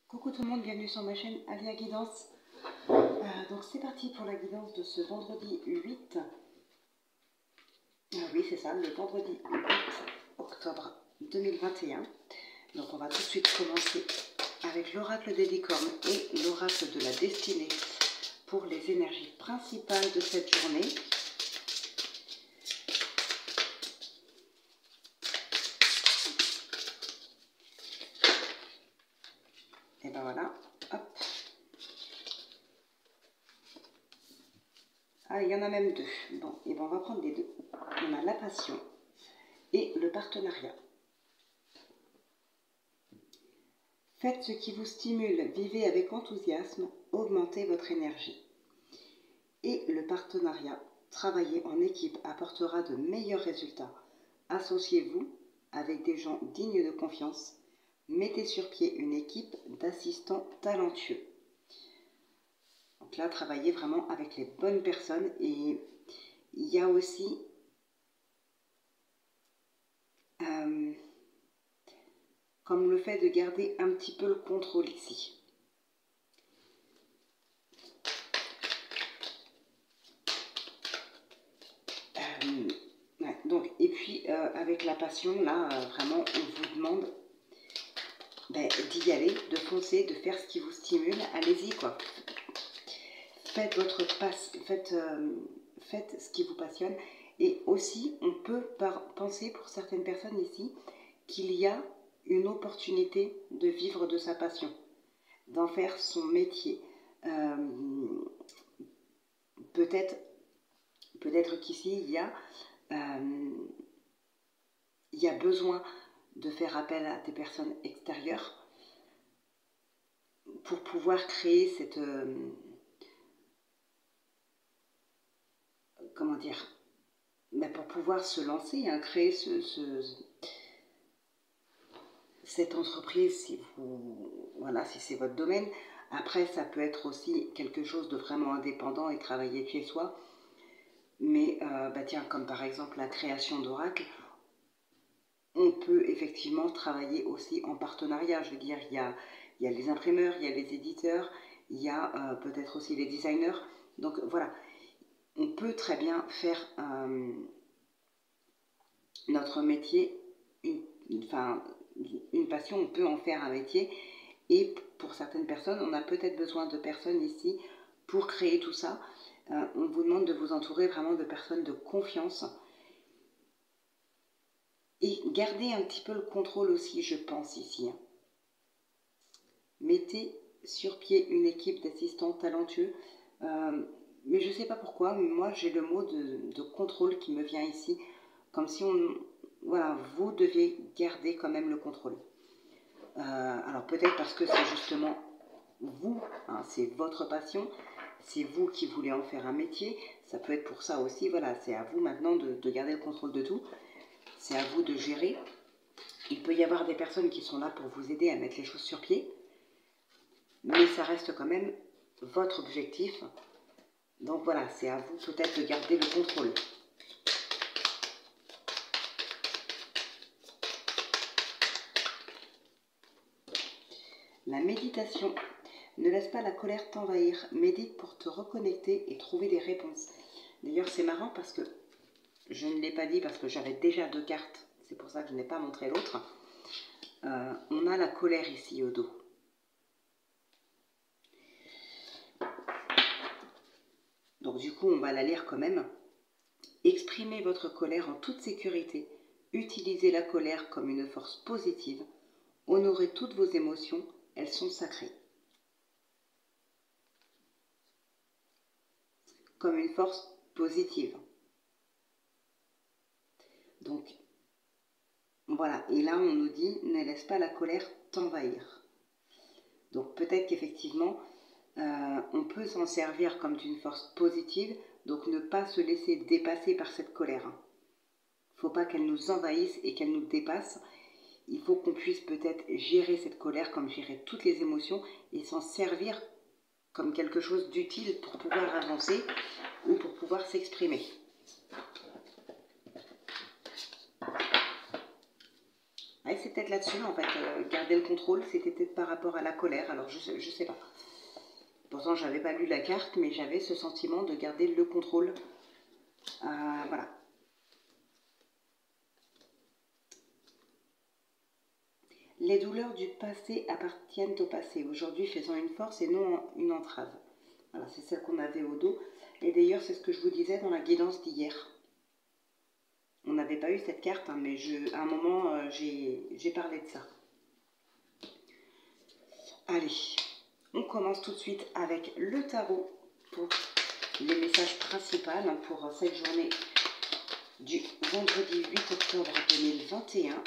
Coucou tout le monde, bienvenue sur ma chaîne Alia Guidance. Donc c'est parti pour la guidance de ce vendredi 8. Oui, c'est ça, le vendredi 8 octobre 2021. Donc on va tout de suite commencer avec l'oracle des licornes et l'oracle de la destinée pour les énergies principales de cette journée. Et ben voilà, hop. Ah, il y en a même deux. Bon, et ben on va prendre les deux. On a la passion et le partenariat. Faites ce qui vous stimule, vivez avec enthousiasme, augmentez votre énergie. Et le partenariat, travailler en équipe apportera de meilleurs résultats. Associez-vous avec des gens dignes de confiance. Mettez sur pied une équipe d'assistants talentueux. Donc là, travaillez vraiment avec les bonnes personnes. Et il y a aussi comme le fait de garder un petit peu le contrôle ici. Ouais, donc, et puis avec la passion, là, vraiment, on vous demande d'y aller, de foncer, de faire ce qui vous stimule. Allez-y, quoi. Faites faites ce qui vous passionne. Et aussi, on peut penser pour certaines personnes ici qu'il y a une opportunité de vivre de sa passion, d'en faire son métier. Peut-être qu'ici, il y a besoin de faire appel à des personnes extérieures pour pouvoir créer cette... comment dire, pour pouvoir se lancer, hein, créer cette entreprise, si c'est votre domaine. Après, ça peut être aussi quelque chose de vraiment indépendant et travailler de chez soi. Mais tiens, comme par exemple la création d'oracles, on peut effectivement travailler aussi en partenariat. Je veux dire, il y a les imprimeurs, il y a les éditeurs, il y a peut-être aussi les designers. Donc voilà, on peut très bien faire notre métier, une passion, on peut en faire un métier. Et pour certaines personnes, on a peut-être besoin de personnes ici pour créer tout ça. On vous demande de vous entourer vraiment de personnes de confiance. Et gardez un petit peu le contrôle aussi, je pense, ici. Mettez sur pied une équipe d'assistants talentueux. Mais je ne sais pas pourquoi, mais moi j'ai le mot de contrôle qui me vient ici. Comme si vous deviez garder quand même le contrôle. Alors peut-être parce que c'est justement vous, hein, c'est votre passion, c'est vous qui voulez en faire un métier. Ça peut être pour ça aussi, voilà, c'est à vous maintenant de garder le contrôle de tout. C'est à vous de gérer. Il peut y avoir des personnes qui sont là pour vous aider à mettre les choses sur pied, mais ça reste quand même votre objectif. Donc voilà, c'est à vous peut-être de garder le contrôle. La méditation. Ne laisse pas la colère t'envahir. Médite pour te reconnecter et trouver des réponses. D'ailleurs, c'est marrant parce que je ne l'ai pas dit parce que j'avais déjà deux cartes. C'est pour ça que je n'ai pas montré l'autre. On a la colère ici au dos. Donc du coup, on va la lire quand même. Exprimez votre colère en toute sécurité. Utilisez la colère comme une force positive. Honorez toutes vos émotions, elles sont sacrées. Comme une force positive. Donc, voilà. Et là, on nous dit, ne laisse pas la colère t'envahir. Donc, peut-être qu'effectivement, on peut s'en servir comme d'une force positive. Donc, ne pas se laisser dépasser par cette colère. Il ne faut pas qu'elle nous envahisse et qu'elle nous dépasse. Il faut qu'on puisse peut-être gérer cette colère comme gérer toutes les émotions et s'en servir comme quelque chose d'utile pour pouvoir avancer ou pour pouvoir s'exprimer. Ah, c'est peut-être là-dessus, en fait, garder le contrôle, c'était peut-être par rapport à la colère, alors je sais pas. Pourtant, je n'avais pas lu la carte, mais j'avais ce sentiment de garder le contrôle. Voilà. Les douleurs du passé appartiennent au passé. Aujourd'hui, faisons une force et non une entrave. Voilà, c'est celle qu'on avait au dos. Et d'ailleurs, c'est ce que je vous disais dans la guidance d'hier. On n'avait pas eu cette carte, hein, mais à un moment, j'ai parlé de ça. Allez, on commence tout de suite avec le tarot pour les messages principaux pour cette journée du vendredi 8 octobre 2021.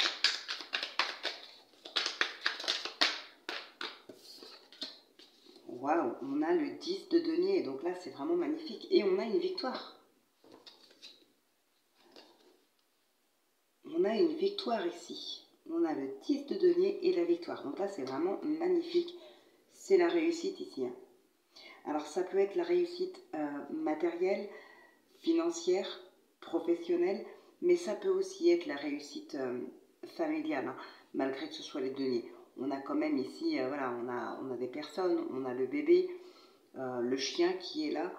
Waouh, on a le 10 de denier, donc là c'est vraiment magnifique. Et on a une victoire. On a une victoire ici. On a le 10 de denier et la victoire. Donc là c'est vraiment magnifique. C'est la réussite ici. Hein. Alors ça peut être la réussite matérielle, financière, professionnelle, mais ça peut aussi être la réussite familiale, hein, malgré que ce soit les deniers. On a quand même ici, voilà, on a des personnes, on a le bébé, le chien qui est là.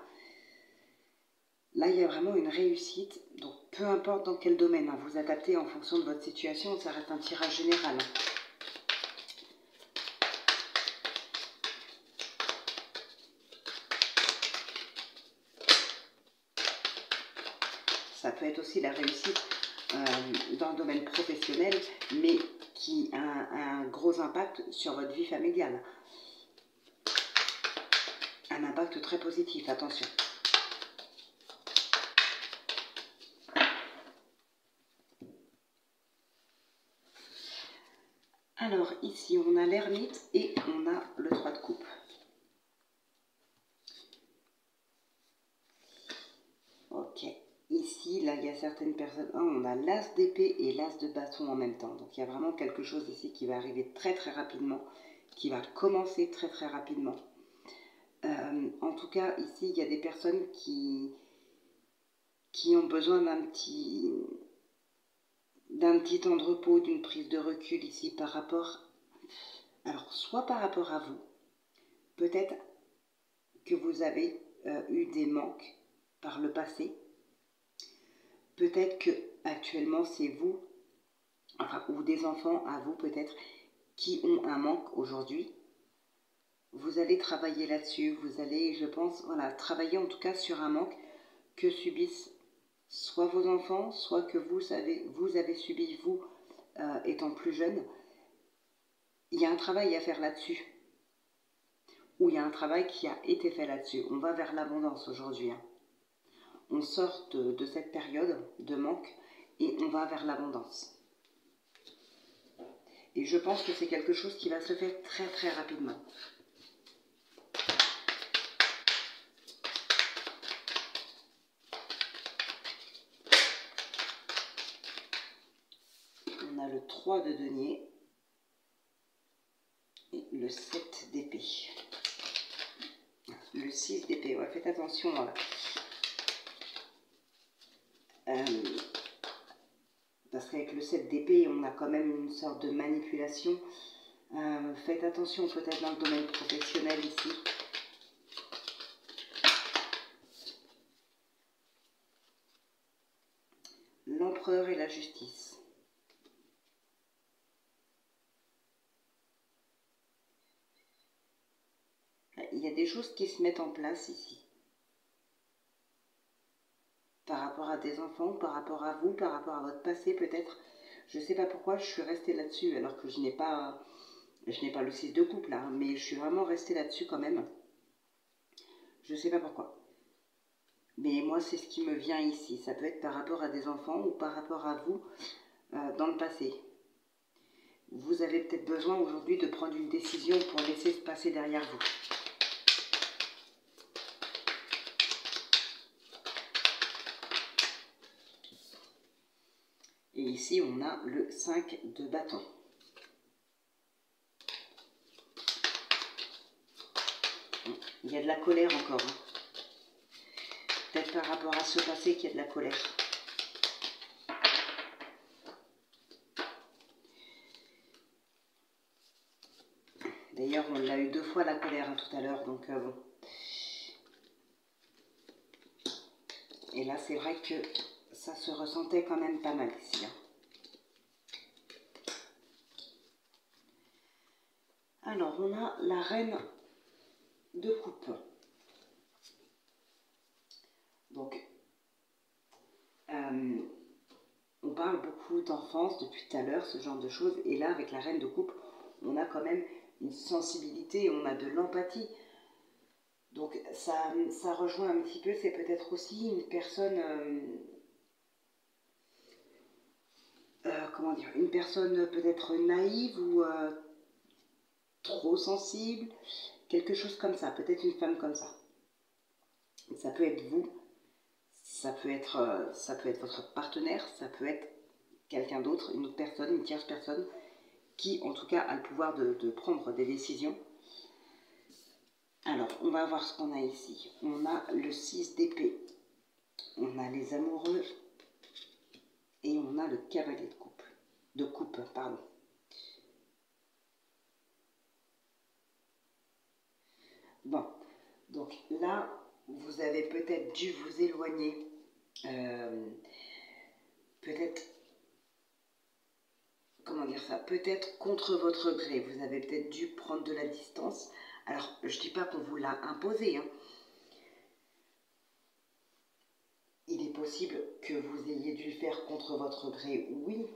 Là, il y a vraiment une réussite, donc peu importe dans quel domaine, hein, vous adaptez en fonction de votre situation, ça reste un tirage général. Hein. Ça peut être aussi la réussite dans le domaine professionnel, mais qui a un gros impact sur votre vie familiale. Un impact très positif, attention. Alors ici on a l'ermite et on a le 3 de coupe. Ok, ici là il y a certaines personnes, on a l'as d'épée et l'as de bâton en même temps. Donc il y a vraiment quelque chose ici qui va arriver très très rapidement, qui va commencer très très rapidement. En tout cas ici il y a des personnes qui ont besoin d'un petit temps de repos, d'une prise de recul ici par rapport, alors soit par rapport à vous, peut-être que vous avez eu des manques par le passé, peut-être que actuellement c'est vous, enfin, ou des enfants à vous peut-être, qui ont un manque aujourd'hui. Vous allez travailler là-dessus, vous allez, je pense, voilà, travailler en tout cas sur un manque que subissent soit vos enfants, soit que vous avez subi, vous, étant plus jeune. Il y a un travail à faire là-dessus. Ou il y a un travail qui a été fait là-dessus. On va vers l'abondance aujourd'hui. Hein. On sort de cette période de manque et on va vers l'abondance. Et je pense que c'est quelque chose qui va se faire très très rapidement. On a le 3 de denier et le 7 d'épée. Le 6 d'épée, ouais, faites attention. Voilà. Parce qu'avec le 7 d'épée, on a quand même une sorte de manipulation. Faites attention peut-être dans le domaine professionnel ici. L'empereur et la justice. Il y a des choses qui se mettent en place ici. Par rapport à des enfants, par rapport à vous, par rapport à votre passé peut-être. Je ne sais pas pourquoi je suis restée là-dessus alors que je n'ai pas le 6 de coupe là, mais je suis vraiment restée là-dessus quand même. Je ne sais pas pourquoi. Mais moi c'est ce qui me vient ici. Ça peut être par rapport à des enfants ou par rapport à vous dans le passé. Vous avez peut-être besoin aujourd'hui de prendre une décision pour laisser se passer derrière vous. Et ici, on a le 5 de bâton. Il y a de la colère encore. Hein. Peut-être par rapport à ce passé qu'il y a de la colère. D'ailleurs, on l'a eu 2 fois la colère hein, tout à l'heure, donc bon. Et là, c'est vrai que ça se ressentait quand même pas mal ici. Hein. Alors, on a la reine de coupe. Donc, on parle beaucoup d'enfance depuis tout à l'heure, ce genre de choses. Et là, avec la reine de coupe, on a quand même une sensibilité, on a de l'empathie. Donc, ça rejoint un petit peu, c'est peut-être aussi une personne... comment dire, une personne peut-être naïve ou trop sensible, quelque chose comme ça, peut-être une femme comme ça. Ça peut être vous, ça peut être votre partenaire, ça peut être quelqu'un d'autre, une autre personne, une tierce personne, qui en tout cas a le pouvoir de prendre des décisions. Alors, on va voir ce qu'on a ici. On a le 6 d'épée, on a les amoureux et on a le cavalier de coupe, pardon. Bon, donc là, vous avez peut-être dû vous éloigner, peut-être, comment dire ça, peut-être contre votre gré. Vous avez peut-être dû prendre de la distance. Alors, je ne dis pas qu'on vous l'a imposé, hein. Il est possible que vous ayez dû le faire contre votre gré, oui.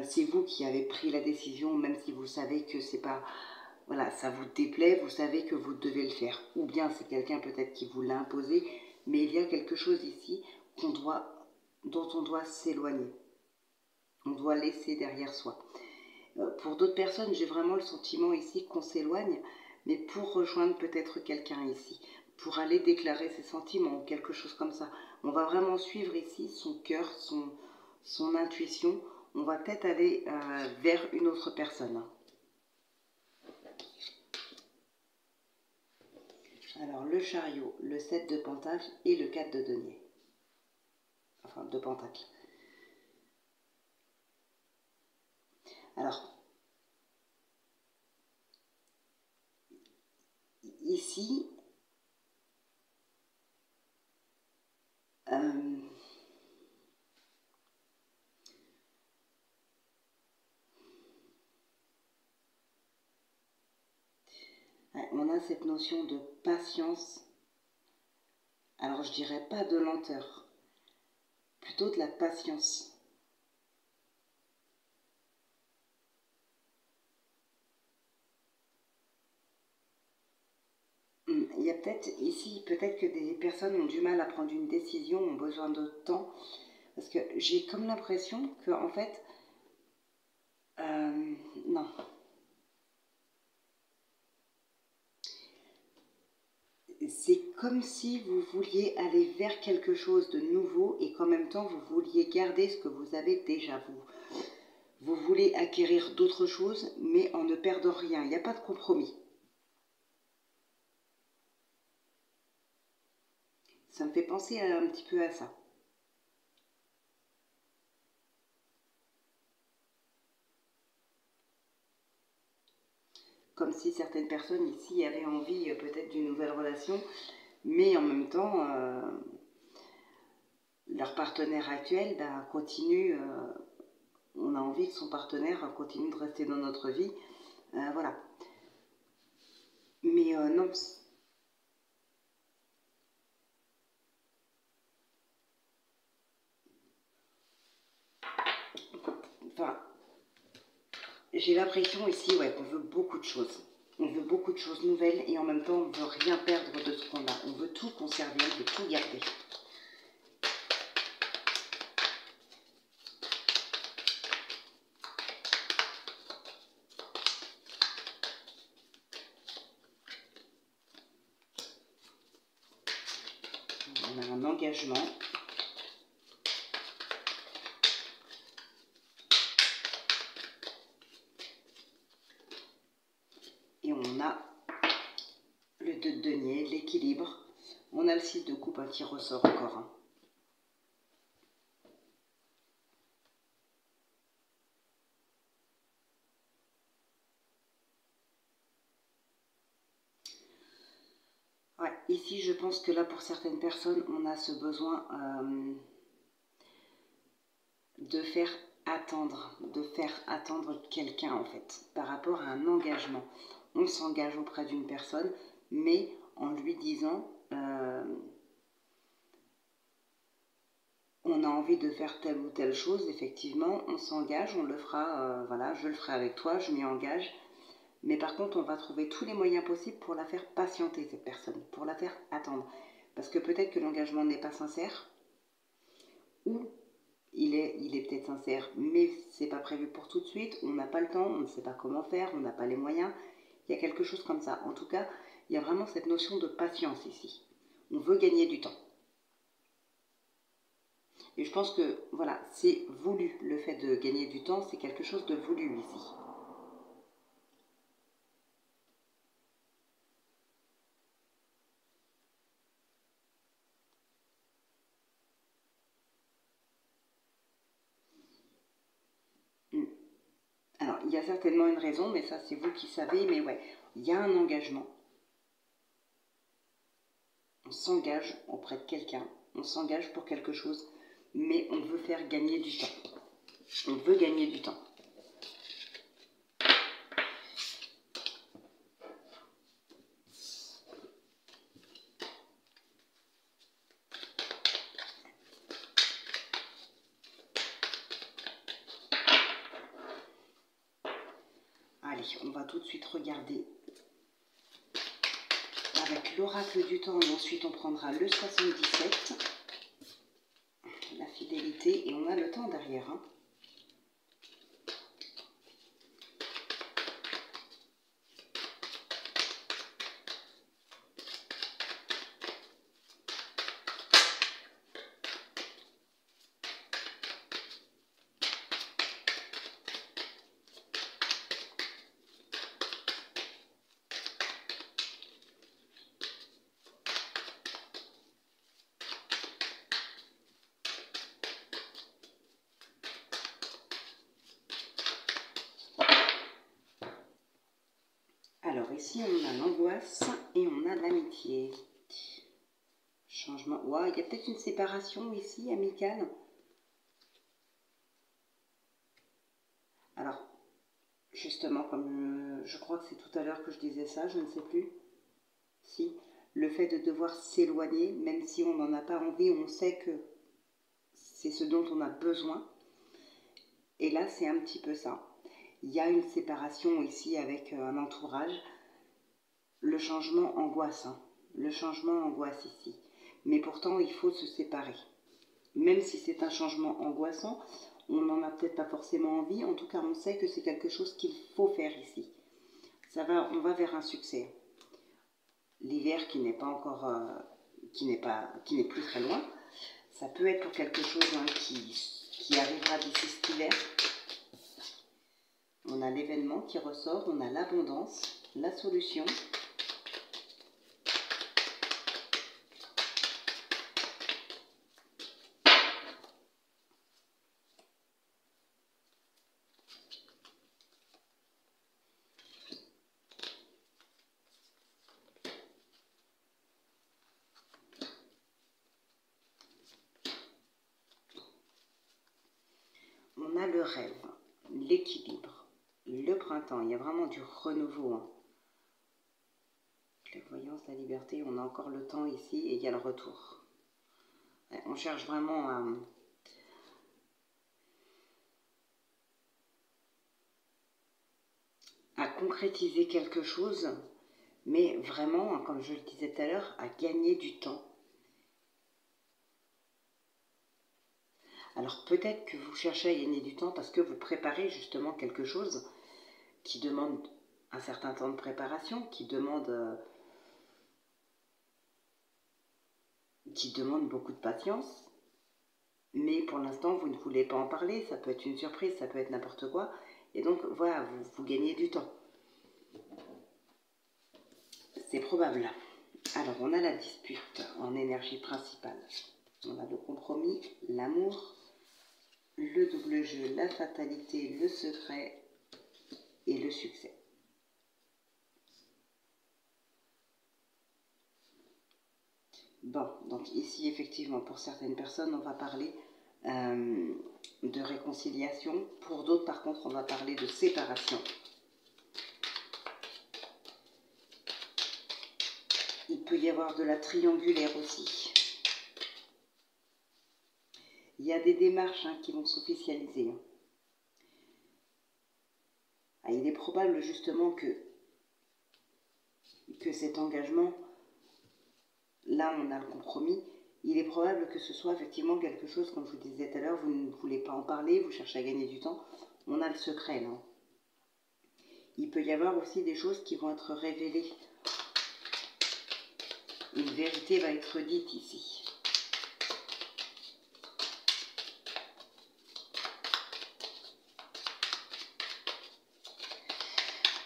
C'est vous qui avez pris la décision, même si vous savez que c'est pas... Voilà, ça vous déplaît, vous savez que vous devez le faire. Ou bien c'est quelqu'un peut-être qui vous l'a imposé, mais il y a quelque chose ici dont on doit s'éloigner. On doit laisser derrière soi. Pour d'autres personnes, j'ai vraiment le sentiment ici qu'on s'éloigne, mais pour rejoindre peut-être quelqu'un ici, pour aller déclarer ses sentiments ou quelque chose comme ça. On va vraiment suivre ici son cœur, son intuition. On va peut-être aller vers une autre personne. Alors, le chariot, le 7 de pentacles et le 4 de denier. Enfin, de pentacles. Alors, ici, on a cette notion de patience. Alors, je dirais pas de lenteur, plutôt de la patience. Il y a peut-être ici, peut-être que des personnes ont du mal à prendre une décision, ont besoin de temps, parce que j'ai comme l'impression que, en fait, non. C'est comme si vous vouliez aller vers quelque chose de nouveau et qu'en même temps, vous vouliez garder ce que vous avez déjà, vous voulez acquérir d'autres choses, mais en ne perdant rien. Il n'y a pas de compromis. Ça me fait penser un petit peu à ça. Comme si certaines personnes ici avaient envie peut-être d'une nouvelle relation, mais en même temps, leur partenaire actuel continue, on a envie que son partenaire continue de rester dans notre vie, voilà. Mais non, enfin, j'ai l'impression ici ouais, qu'on veut beaucoup de choses. On veut beaucoup de choses nouvelles et en même temps on ne veut rien perdre de ce qu'on a. On veut tout conserver, on veut tout garder. On a un engagement. Et on a le 2 de denier, l'équilibre. On a le 6 de coupe, un qui ressort encore. Hein. ici je pense que là pour certaines personnes, on a ce besoin de faire attendre quelqu'un en fait, par rapport à un engagement. On s'engage auprès d'une personne, mais en lui disant on a envie de faire telle ou telle chose, effectivement, on s'engage, on le fera, voilà, je le ferai avec toi, je m'y engage. Mais par contre, on va trouver tous les moyens possibles pour la faire patienter, cette personne, pour la faire attendre. Parce que peut-être que l'engagement n'est pas sincère, ou il est peut-être sincère, mais c'est pas prévu pour tout de suite, on n'a pas le temps, on ne sait pas comment faire, on n'a pas les moyens. Il y a quelque chose comme ça. En tout cas, il y a vraiment cette notion de patience ici. On veut gagner du temps. Et je pense que, voilà, c'est voulu. Le fait de gagner du temps, c'est quelque chose de voulu ici. Alors, il y a certainement une raison, mais ça, c'est vous qui savez. Mais ouais, il y a un engagement. On s'engage auprès de quelqu'un. On s'engage pour quelque chose, mais on veut faire gagner du temps. On veut gagner du temps. Allez, on va tout de suite regarder avec l'oracle du temps et ensuite on prendra le 77, la fidélité, et on a le temps derrière. Hein. Alors ici on a l'angoisse et on a l'amitié. Changement. Wow, il y a peut-être une séparation ici, amicale. Alors, justement, comme je crois que c'est tout à l'heure que je disais ça, je ne sais plus. Si, le fait de devoir s'éloigner, même si on n'en a pas envie, on sait que c'est ce dont on a besoin. Et là, c'est un petit peu ça. Il y a une séparation ici avec un entourage. Le changement angoisse. Hein. Le changement angoisse ici. Mais pourtant, il faut se séparer. Même si c'est un changement angoissant, on n'en a peut-être pas forcément envie. En tout cas, on sait que c'est quelque chose qu'il faut faire ici. On va vers un succès. L'hiver qui n'est pas encore, qui n'est plus très loin, ça peut être pour quelque chose hein, qui arrivera d'ici cet hiver. On a l'événement qui ressort, on a l'abondance, la solution. On a le rêve, l'équilibre, le printemps. Il y a vraiment du renouveau. Hein. Clairvoyance, la liberté, on a encore le temps ici et il y a le retour. On cherche vraiment à concrétiser quelque chose, mais vraiment, comme je le disais tout à l'heure, à gagner du temps. Alors peut-être que vous cherchez à gagner du temps parce que vous préparez justement quelque chose qui demande un certain temps de préparation, qui demande beaucoup de patience. Mais pour l'instant, vous ne voulez pas en parler, ça peut être une surprise, ça peut être n'importe quoi. Et donc voilà, vous gagnez du temps. C'est probable. Alors on a la dispute en énergie principale. On a le compromis, l'amour, le double jeu, la fatalité, le secret et le succès. Bon, donc ici, effectivement, pour certaines personnes, on va parler de réconciliation. Pour d'autres, par contre, on va parler de séparation. Il peut y avoir de la triangulaire aussi. Il y a des démarches qui vont s'officialiser. Il est probable justement que cet engagement, là on a le compromis, il est probable que ce soit effectivement quelque chose, comme je vous disais tout à l'heure, vous ne voulez pas en parler, vous cherchez à gagner du temps, on a le secret là. Il peut y avoir aussi des choses qui vont être révélées. Une vérité va être dite ici.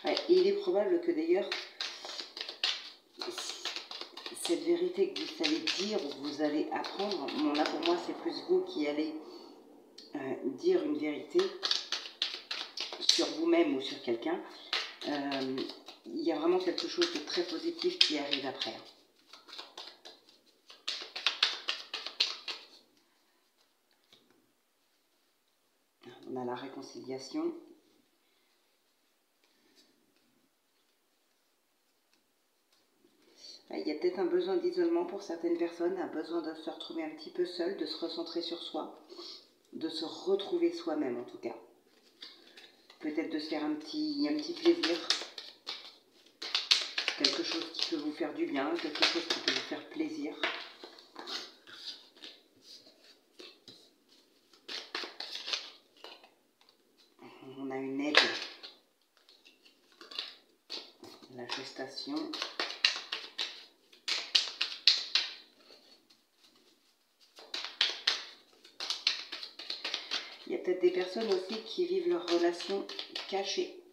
Ouais, il est probable que d'ailleurs, cette vérité que vous allez dire ou que vous allez apprendre, bon, là pour moi c'est plus vous qui allez dire une vérité sur vous-même ou sur quelqu'un. Il y a vraiment quelque chose de très positif qui arrive après. On a la réconciliation. Il y a peut-être un besoin d'isolement pour certaines personnes, un besoin de se retrouver un petit peu seul, de se recentrer sur soi, de se retrouver soi-même en tout cas. Peut-être de se faire un petit plaisir, quelque chose qui peut vous faire du bien, quelque chose qui peut vous faire plaisir. On a une aide, la gestation. Il y a peut-être des personnes aussi qui vivent leur relation cachée.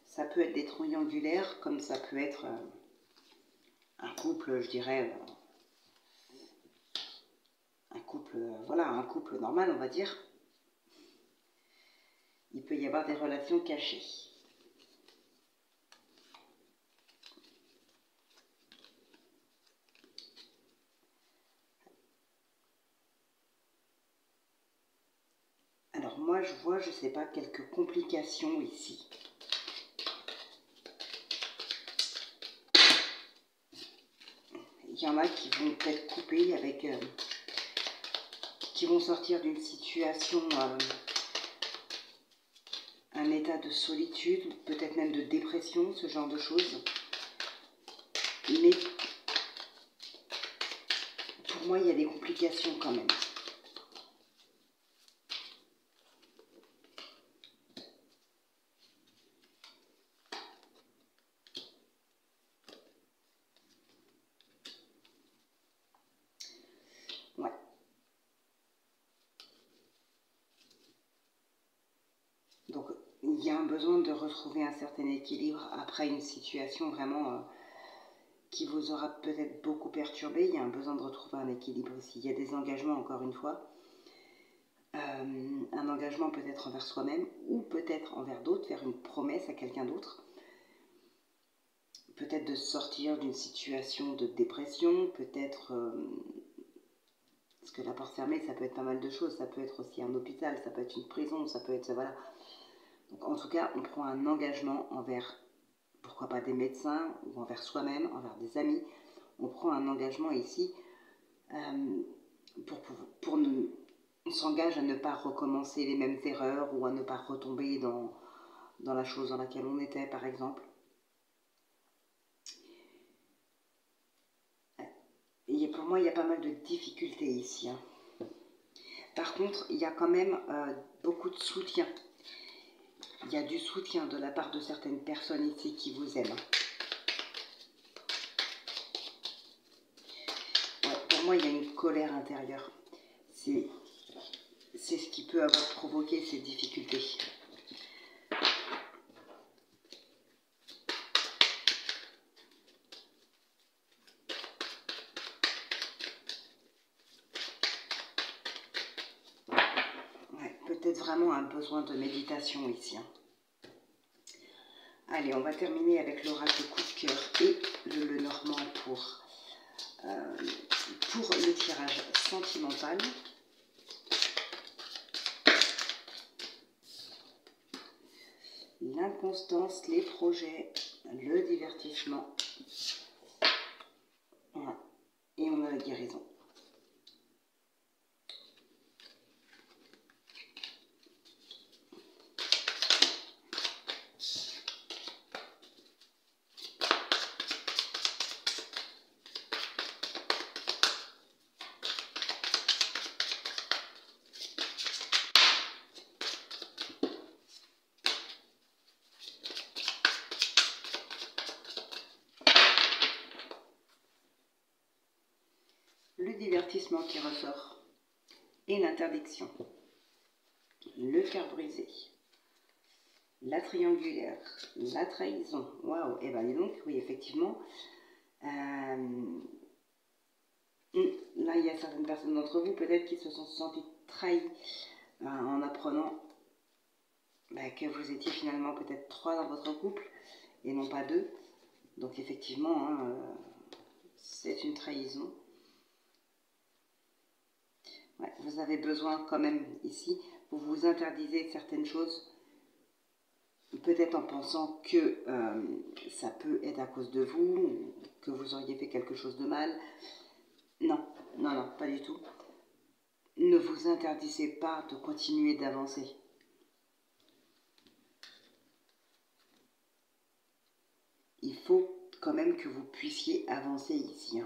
Ça peut être des triangulaires, comme ça peut être un couple, je dirais, voilà, un couple normal, on va dire. Il peut y avoir des relations cachées. Alors moi, je vois, je ne sais pas, quelques complications ici. Il y en a qui vont peut-être couper avec... qui vont sortir d'une situation, un état de solitude, peut-être même de dépression, ce genre de choses. Mais pour moi, il y a des complications quand même. Ouais. Donc, il y a un besoin de retrouver un certain équilibre après une situation vraiment qui vous aura peut-être beaucoup perturbé. Il y a un besoin de retrouver un équilibre aussi. Il y a des engagements, encore une fois. Un engagement peut-être envers soi-même ou peut-être envers d'autres, faire une promesse à quelqu'un d'autre. Peut-être de sortir d'une situation de dépression, peut-être... parce que la porte fermée, ça peut être pas mal de choses. Ça peut être aussi un hôpital, ça peut être une prison, ça peut être... Voilà. Donc, en tout cas, on prend un engagement envers, pourquoi pas des médecins, ou envers soi-même, envers des amis. On prend un engagement ici pour nous... On s'engage à ne pas recommencer les mêmes erreurs ou à ne pas retomber dans la chose dans laquelle on était, par exemple. Et pour moi, il y a pas mal de difficultés ici. Par contre, il y a quand même beaucoup de soutien. Il y a du soutien de la part de certaines personnes ici qui vous aiment. Ouais, pour moi, il y a une colère intérieure. C'est ce qui peut avoir provoqué ces difficultés. Ouais, peut-être vraiment un besoin de méditation ici. Allez, on va terminer avec l'oracle coup de cœur et le Lenormand pour pour le tirage sentimental. L'inconstance, les projets, le divertissement. Voilà. Et on a la guérison. Le divertissement qui ressort et l'interdiction. Le cœur brisé. La triangulaire. La trahison. Waouh. Et bien dis donc, oui effectivement. Là il y a certaines personnes d'entre vous peut-être qui se sont senties trahies en apprenant que vous étiez finalement peut-être 3 dans votre couple et non pas 2. Donc effectivement, c'est une trahison. Ouais, vous avez besoin quand même ici, vous vous interdisez certaines choses, peut-être en pensant que ça peut être à cause de vous, que vous auriez fait quelque chose de mal. Non, non, non, pas du tout. Ne vous interdisez pas de continuer d'avancer. Il faut quand même que vous puissiez avancer ici.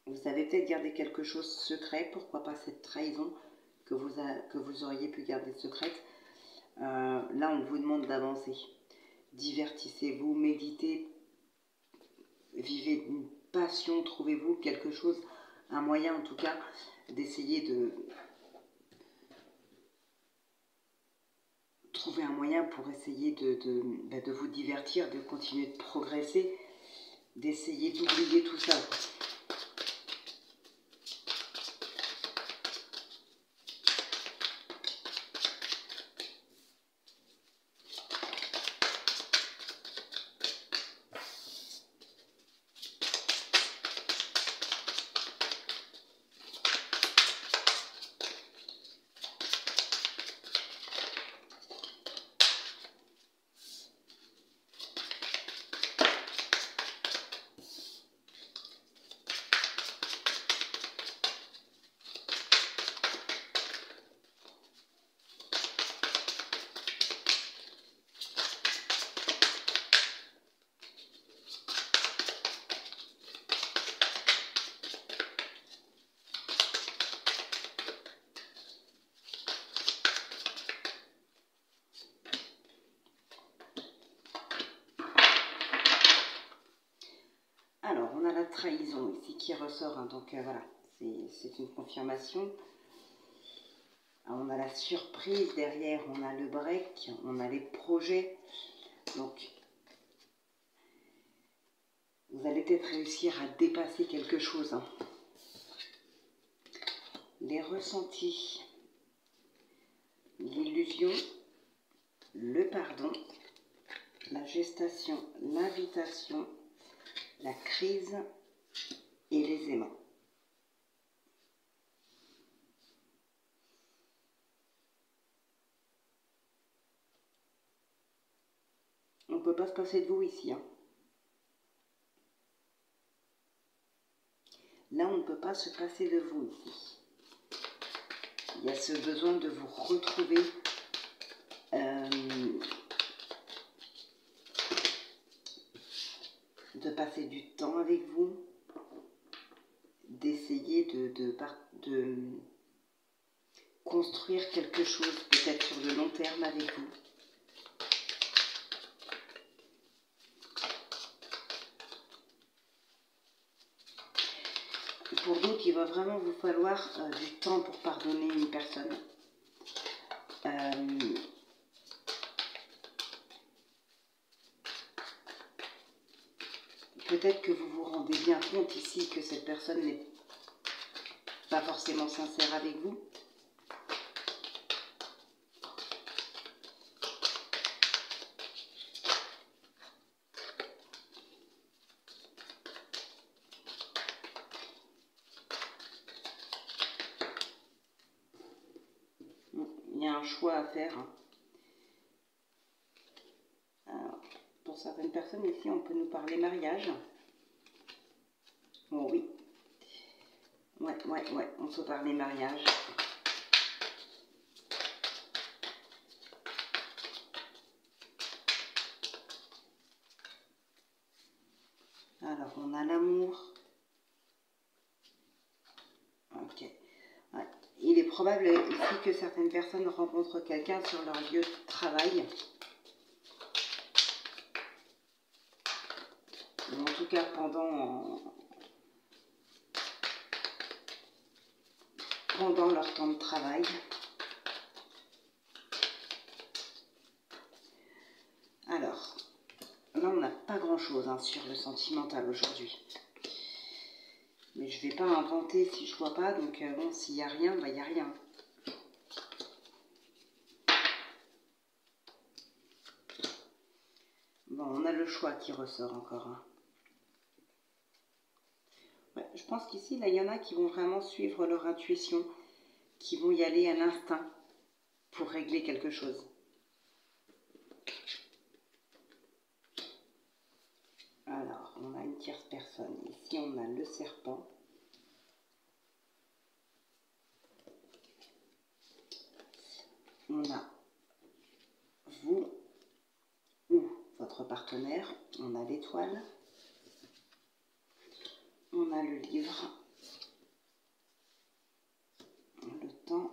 Vous avez peut-être gardé quelque chose secret, pourquoi pas cette trahison que vous auriez pu garder secrète. Là, on vous demande d'avancer. Divertissez-vous, méditez, vivez une passion, trouvez-vous quelque chose, un moyen en tout cas, d'essayer de trouver un moyen pour essayer de vous divertir, de continuer de progresser, d'essayer d'oublier tout ça. Alors, on a la trahison ici qui ressort, donc voilà, c'est une confirmation. Alors, on a la surprise derrière, on a le break, on a les projets. Donc, vous allez peut-être réussir à dépasser quelque chose. Les ressentis, l'illusion, le pardon, la gestation, l'invitation, la crise et les aimants. On ne peut pas se passer de vous ici. Là, on ne peut pas se passer de vous ici. Il y a ce besoin de vous retrouver, de passer du temps avec vous, d'essayer de construire quelque chose peut-être sur le long terme avec vous. Pour d'autres, il va vraiment vous falloir du temps pour pardonner une personne. Peut-être que vous vous rendez bien compte ici que cette personne n'est pas forcément sincère avec vous. il y a un choix à faire. Hein. Alors, pour certaines personnes ici, on peut nous parler mariage. Oh oui. Ouais, on peut parler mariage. Alors, on a l'amour. Ok. Ouais. Il est probable ici que certaines personnes rencontrent quelqu'un sur leur lieu de travail. Ou en tout cas, pendant leur temps de travail. Alors, là, on n'a pas grand-chose hein, sur le sentimental aujourd'hui. Mais je ne vais pas inventer si je ne vois pas. Donc, bon, s'il n'y a rien, bah, il n'y a rien. Bon, on a le choix qui ressort encore. Hein. Ouais, je pense qu'ici, là, il y en a qui vont vraiment suivre leur intuition, qui vont y aller à l'instinct pour régler quelque chose. Alors, on a une tierce personne. Ici, on a le serpent. On a vous ou votre partenaire. On a l'étoile. On a le livre. Le temps.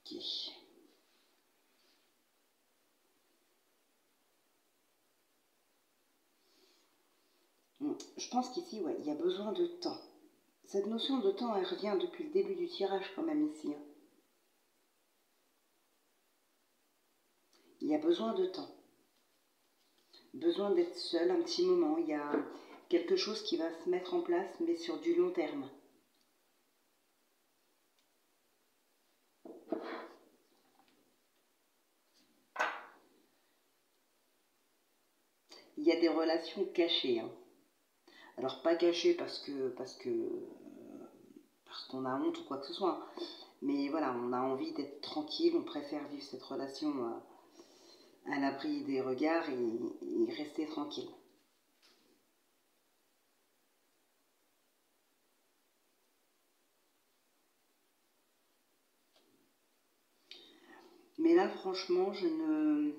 Ok. Je pense qu'ici, ouais, il y a besoin de temps. Cette notion de temps, elle revient depuis le début du tirage quand même ici. Hein. Il y a besoin de temps. Besoin d'être seul un petit moment. Il y a quelque chose qui va se mettre en place, mais sur du long terme. Il y a des relations cachées. Hein. Alors pas cachées parce qu'on a honte ou quoi que ce soit. Mais voilà, on a envie d'être tranquille, on préfère vivre cette relation à l'abri des regards et rester tranquille. Mais là, franchement, je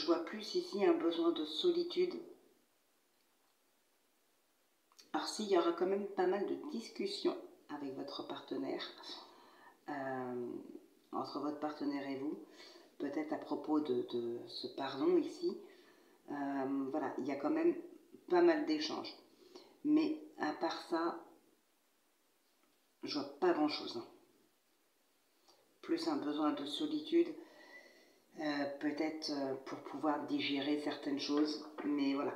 vois plus ici un besoin de solitude. Alors s'il y aura quand même pas mal de discussions avec votre partenaire, entre votre partenaire et vous, peut-être à propos de ce pardon ici, voilà, il y a quand même pas mal d'échanges. Mais à part ça, je vois pas grand-chose. Hein. Plus un besoin de solitude, peut-être pour pouvoir digérer certaines choses. Mais voilà,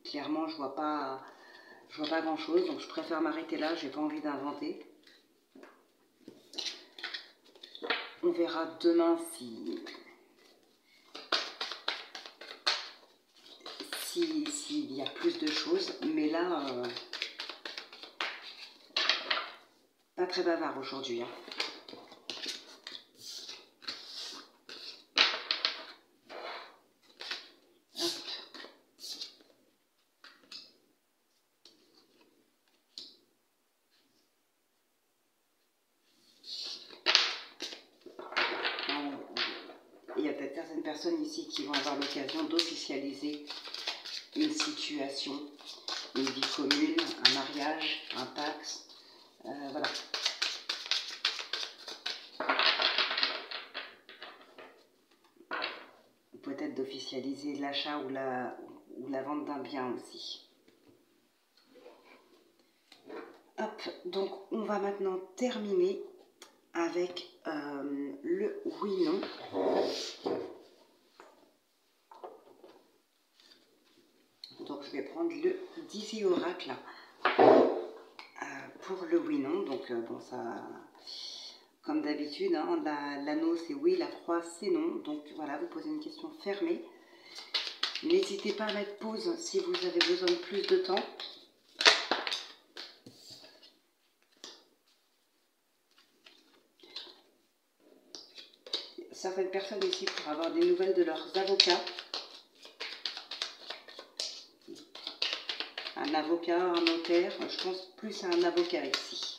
clairement, je vois pas grand-chose. Donc je préfère m'arrêter là, j'ai pas envie d'inventer. On verra demain s'il y a plus de choses. Mais là, pas très bavard aujourd'hui. Hein. Il y a peut-être certaines personnes ici qui vont avoir l'occasion d'officialiser une situation, une vie commune, un mariage, un pax, voilà. Peut-être d'officialiser l'achat ou la vente d'un bien aussi. Hop, donc on va maintenant terminer avec le oui-non. Donc je vais prendre le Dizzy Oracle pour le oui-non. Donc bon, ça, comme d'habitude, hein, l'anneau c'est oui, la croix c'est non. Donc voilà, vous posez une question fermée. N'hésitez pas à mettre pause si vous avez besoin de plus de temps. certaines personnes ici pour avoir des nouvelles de leurs avocats. Un avocat, un notaire, je pense plus à un avocat ici.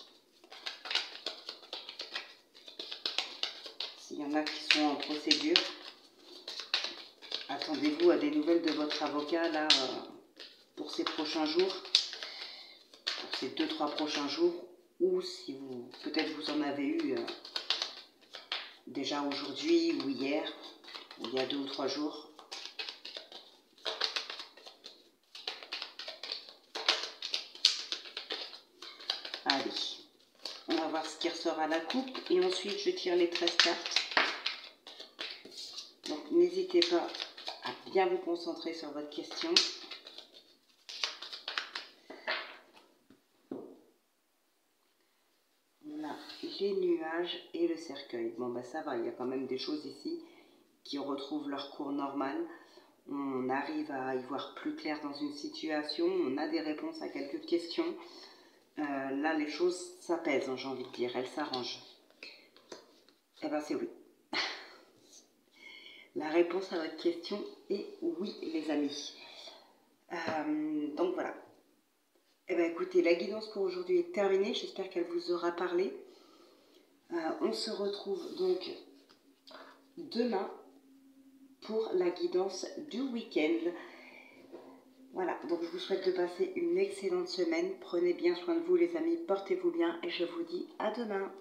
S'il y en a qui sont en procédure, attendez-vous à des nouvelles de votre avocat là pour ces prochains jours, pour ces 2-3 prochains jours, ou si vous, peut-être vous en avez eu déjà aujourd'hui ou hier, ou il y a 2 ou 3 jours. Allez, on va voir ce qui ressort à la coupe et ensuite je tire les 13 cartes. Donc n'hésitez pas à bien vous concentrer sur votre question. On a les nuages et le cercueil. Bon ben ça va, il y a quand même des choses ici qui retrouvent leur cours normal. On arrive à y voir plus clair dans une situation, on a des réponses à quelques questions. Là, les choses s'apaisent, hein, j'ai envie de dire, elles s'arrangent. Eh bien, c'est oui. La réponse à votre question est oui, les amis. Donc voilà. Eh bien, écoutez, la guidance pour aujourd'hui est terminée. J'espère qu'elle vous aura parlé. On se retrouve donc demain pour la guidance du week-end. Voilà, donc je vous souhaite de passer une excellente semaine. Prenez bien soin de vous les amis, portez-vous bien et je vous dis à demain.